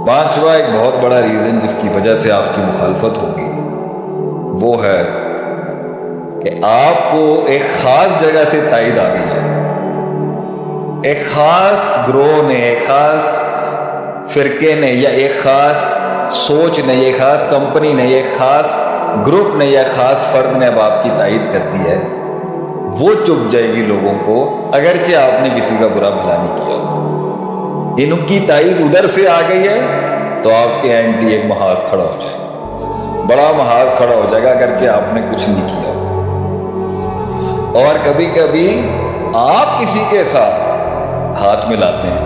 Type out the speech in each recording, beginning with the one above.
پانچواں ایک بہت بڑا ریزن جس کی وجہ سے آپ کی مخالفت ہوگی وہ ہے کہ آپ کو ایک خاص جگہ سے تائید آ گئی ہے، ایک خاص گروہ نے، ایک خاص فرقے نے، یا ایک خاص سوچ نے، ایک خاص کمپنی نے، ایک خاص گروپ نے یا خاص فرد نے اب آپ کی تائید کر دی ہے، وہ چپ جائے گی لوگوں کو، اگرچہ آپ نے کسی کا برا بھلا نہیں کیا ہوتا۔ ان کی تائید ادھر سے آ گئی ہے تو آپ کے اینٹی ایک محاذ کھڑا ہو جائے گا، بڑا محاذ کھڑا ہو جائے گا، اگرچہ آپ نے کچھ نہیں کیا ہوگا۔ اور کبھی کبھی آپ کسی کے ساتھ ہاتھ ملاتے ہیں،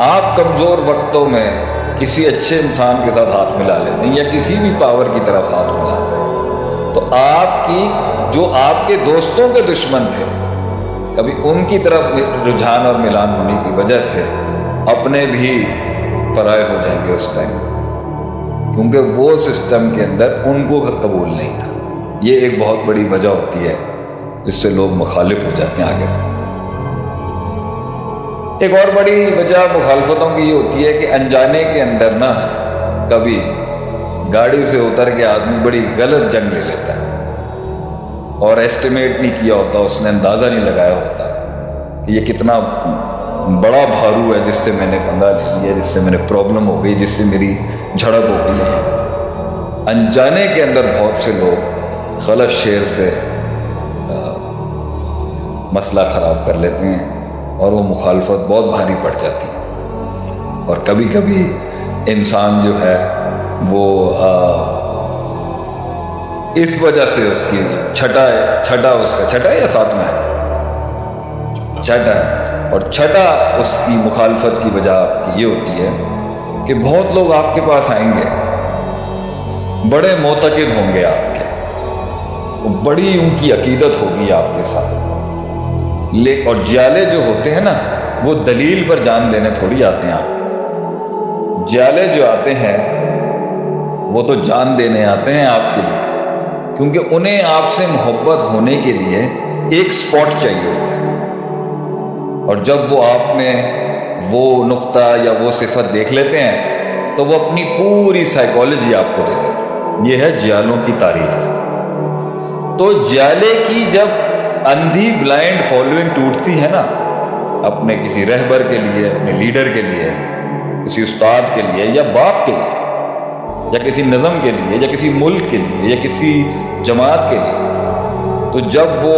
آپ کمزور وقتوں میں کسی اچھے انسان کے ساتھ ہاتھ ملا لیتے ہیں یا کسی بھی پاور کی طرف ہاتھ ملاتے ہیں، تو آپ کی جو آپ کے دوستوں کے دشمن تھے، کبھی ان کی طرف رجحان اور ملان ہونے کی وجہ سے اپنے بھی پرائے ہو جائیں گے اس ٹائم، کیونکہ وہ سسٹم کے اندر ان کو قبول نہیں تھا۔ یہ ایک بہت بڑی وجہ ہوتی ہے جس سے لوگ مخالف ہو جاتے ہیں آگے سے۔ ایک اور بڑی وجہ مخالفتوں کی یہ ہوتی ہے کہ انجانے کے اندر نا کبھی گاڑی سے اتر کے آدمی بڑی غلط جنگ لے لیتا ہے اور ایسٹیمیٹ نہیں کیا ہوتا، اس نے اندازہ نہیں لگایا ہوتا کہ یہ کتنا بڑا بھارو ہے جس سے میں نے پنگا لے لیا، جس سے میں نے پرابلم ہو گئی، جس سے میری جھڑپ ہو گئی ہے۔ انجانے کے اندر بہت سے لوگ غلط شیر سے مسئلہ خراب کر لیتے ہیں اور وہ مخالفت بہت بھاری پڑ جاتی ہے، اور کبھی کبھی انسان جو ہے وہ اس وجہ سے اس کی چھٹا یا ساتواں ہے، چھٹا ہے، اور چھٹا اس کی مخالفت کی وجہ آپ کی یہ ہوتی ہے کہ بہت لوگ آپ کے پاس آئیں گے، بڑے معتقد ہوں گے آپ کے، بڑی ان کی عقیدت ہوگی آپ کے ساتھ، اور جیالے جو ہوتے ہیں نا وہ دلیل پر جان دینے تھوڑی آتے ہیں آپ، جیالے جو آتے ہیں وہ تو جان دینے آتے ہیں آپ کے لیے، کیونکہ انہیں آپ سے محبت ہونے کے لیے ایک سپاٹ چاہیے ہوتا ہے، اور جب وہ آپ میں وہ نقطہ یا وہ صفت دیکھ لیتے ہیں تو وہ اپنی پوری سائیکالوجی آپ کو دے دیتے ہیں۔ یہ ہے جیالوں کی تعریف۔ تو جیالے کی جب اندھی بلائنڈ فالوئنگ ٹوٹتی ہے نا، اپنے کسی رہبر کے لیے، اپنے لیڈر کے لیے، کسی استاد کے لیے یا باپ کے لیے یا کسی نظم کے لیے یا کسی ملک کے لیے یا کسی جماعت کے لیے، تو جب وہ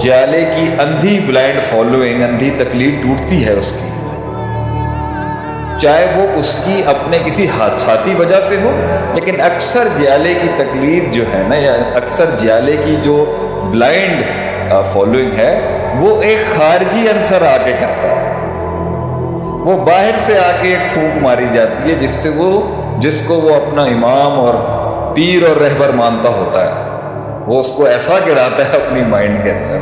جیالے کی اندھی بلائنڈ فالوئنگ، اندھی تقلید ٹوٹتی ہے اس کی، چاہے وہ اس کی اپنے کسی حادثاتی وجہ سے ہو، لیکن اکثر جیالے کی تقلید جو ہے نا، یا اکثر جیالے کی جو بلائنڈ فالوئنگ ہے وہ ایک خارجی عنصر آ کے کرتا ہے، وہ باہر سے آ کے ایک پھونک ماری جاتی ہے جس کو وہ اپنا امام اور پیر اور رہبر مانتا ہوتا ہے، وہ اس کو ایسا گراتا ہے اپنی مائنڈ کے اندر،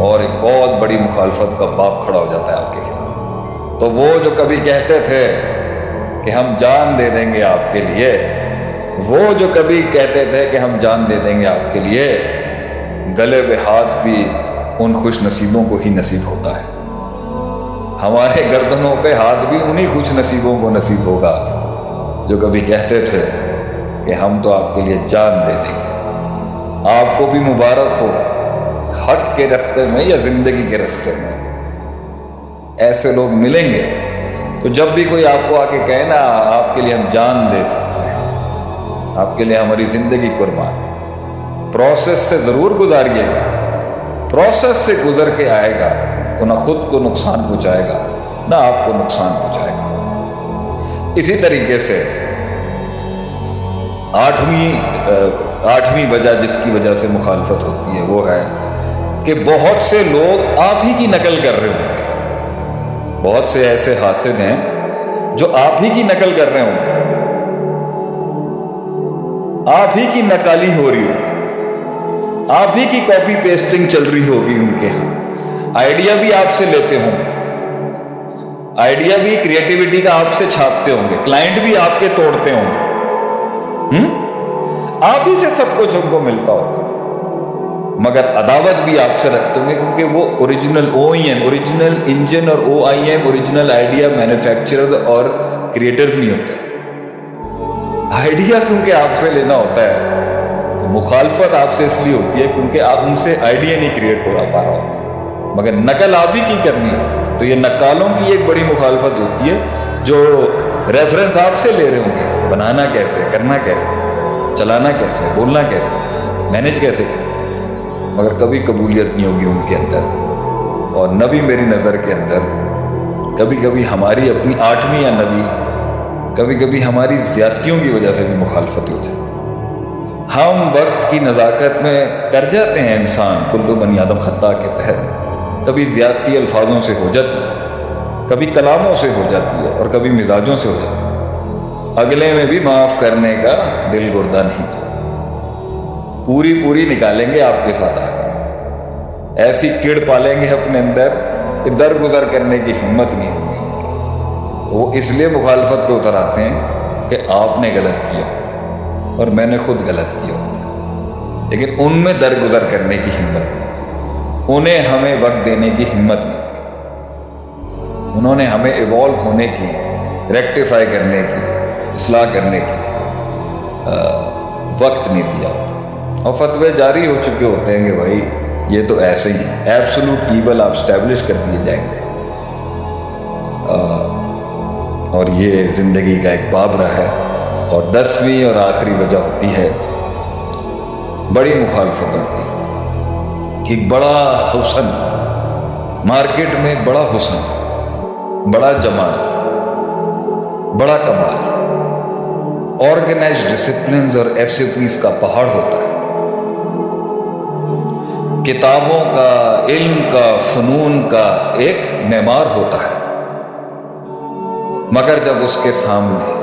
اور ایک بہت بڑی مخالفت کا باپ کھڑا ہو جاتا ہے آپ کے خلاف۔ تو وہ جو کبھی کہتے تھے کہ ہم جان دے دیں گے آپ کے لیے، وہ جو کبھی کہتے تھے کہ ہم جان دے دیں گے آپ کے لیے، گلے پہ ہاتھ بھی ان خوش نصیبوں کو ہی نصیب ہوتا ہے، ہمارے گردنوں پہ ہاتھ بھی انہی خوش نصیبوں کو نصیب ہوگا جو کبھی کہتے تھے کہ ہم تو آپ کے لیے جان دے دیں گے۔ آپ کو بھی مبارک ہو حق کے راستے میں یا زندگی کے راستے میں، ایسے لوگ ملیں گے۔ تو جب بھی کوئی آپ کو آ کے کہے نا آپ کے لیے ہم جان دے سکتے ہیں، آپ کے لیے ہماری زندگی قربان ہے، پروسیس سے ضرور گزاریے گا، پروسیس سے گزر کے آئے گا تو نہ خود کو نقصان پہنچائے گا نہ آپ کو نقصان پہنچائے گا۔ اسی طریقے سے آٹھویں وجہ جس کی وجہ سے مخالفت ہوتی ہے وہ ہے کہ بہت سے لوگ آپ ہی کی نقل کر رہے ہوں گے، بہت سے ایسے حاسد ہیں جو آپ ہی کی نقل کر رہے ہوں گے، آپ ہی کی نقالی ہو رہی ہوگی، آپ ہی کی کاپی پیسٹنگ چل رہی ہوگی ان کے ہاں، آئیڈیا بھی آپ سے لیتے ہوں گے، آئیڈیا بھی کریٹیوٹی کا آپ سے چھاپتے ہوں گے، کلائنٹ بھی آپ کے توڑتے ہوں گے، آپ ہی سے سب کچھ ان کو ملتا ہوگا، مگر عداوت بھی آپ سے رکھتے ہوں گے، کیونکہ وہ اوریجنل OEM، اوریجنل انجن اور OIM، اوریجنل آئیڈیا مینوفیکچررز اور کریٹرز نہیں ہوتے. آئیڈیا کیونکہ آپ سے لینا ہوتا ہے تو مخالفت آپ سے اس لیے ہوتی ہے کیونکہ آپ ان سے آئیڈیا نہیں کریٹ ہو پا رہا ہوتا, مگر نقل آپ ہی کی کرنی ہوتی. تو یہ نقالوں کی ایک بڑی مخالفت ہوتی ہے جو ریفرنس آپ سے لے رہے ہوں گے, بنانا کیسے, کرنا کیسے, چلانا کیسے, بولنا کیسے, مینج کیسے کریں, مگر کبھی قبولیت نہیں ہوگی ان کے اندر. اور نبی میری نظر کے اندر کبھی کبھی ہماری اپنی آٹھویں یا نبی کبھی کبھی ہماری زیادتیوں کی وجہ سے بھی مخالفت ہو جائے. ہم وقت کی نزاکت میں کر جاتے ہیں, انسان کل بنی آدم خطا کے تحت کبھی زیادتی الفاظوں سے ہو جاتی ہے, کبھی کلاموں سے ہو جاتی ہے, اور کبھی مزاجوں سے ہو جاتی ہے. اگلے میں بھی معاف کرنے کا دل گردہ نہیں تھا. پوری نکالیں گے آپ کے ساتھ آگے, ایسی کڑ پالیں گے اپنے اندر کہ درگزر کرنے کی ہمت نہیں ہوگی. تو وہ اس لیے مخالفت پہ اتر آتے ہیں کہ آپ نے غلط کیا ہوتا اور میں نے خود غلط کیا ہوتا, لیکن ان میں درگزر کرنے کی ہمت نہیں, انہیں ہمیں وقت دینے کی ہمت نہیں, انہوں نے ہمیں ایوالو ہونے کی, ریکٹیفائی کرنے کی, اصلاح کرنے کی وقت نہیں دیا ہوتا. اور فتوے جاری ہو چکے ہوتے ہیں کہ بھائی یہ تو ایسے ہی ہے, ایبسولوٹ ایول آپ اسٹیبلش کر دیے جائیں گے. اور یہ زندگی کا ایک باب رہا ہے. اور 10ویں اور آخری وجہ ہوتی ہے بڑی مخالفتوں کی, کہ ایک بڑا حسن مارکیٹ میں, ایک بڑا حسن, بڑا جمال, بڑا کمال, آرگنائزڈ ڈسپلنز اور SOPs کا پہاڑ ہوتا ہے, کتابوں کا, علم کا, فنون کا ایک معمار ہوتا ہے. مگر جب اس کے سامنے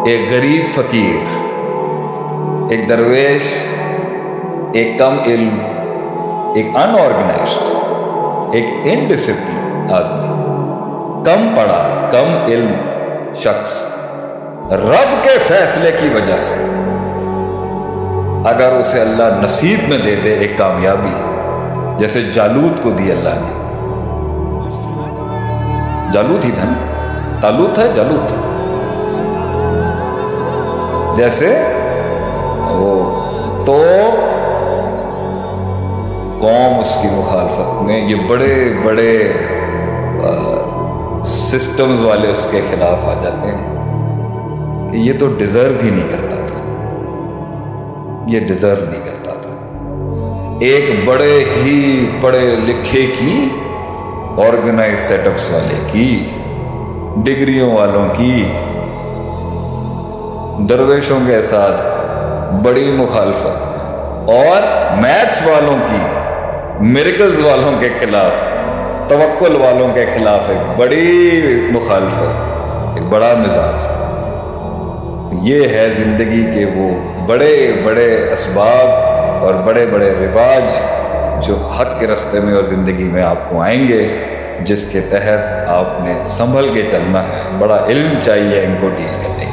ایک غریب فقیر, ایک درویش, ایک کم علم, ایک ان آرگنائزڈ, ایک انڈسپلن آدمی, کم پڑھا, کم علم شخص رب کے فیصلے کی وجہ سے اگر اسے اللہ نصیب میں دے دے ایک کامیابی, جیسے جالوت کو دی اللہ نے. جالوت ہی تھا نا, طالوت ہے, جالوت تھا. جیسے وہ تو قوم اس کی مخالفت میں, یہ بڑے بڑے سسٹمز والے اس کے خلاف آ جاتے ہیں کہ یہ تو ڈیزرو ہی نہیں کرتا تھا, یہ ڈیزرو نہیں کرتا تھا. ایک بڑے ہی پڑھے لکھے کی, آرگنائز سیٹ اپس والے کی, ڈگریوں والوں کی, درویشوں کے ساتھ بڑی مخالفت, اور میتھس والوں کی, میریکلز والوں کے خلاف, توکل والوں کے خلاف ایک بڑی مخالفت, ایک بڑا مزاج. یہ ہے زندگی کے وہ بڑے بڑے اسباب اور بڑے بڑے رواج جو حق کے راستے میں اور زندگی میں آپ کو آئیں گے, جس کے تحت آپ نے سنبھل کے چلنا ہے. بڑا علم چاہیے ان کو ڈیل کرنے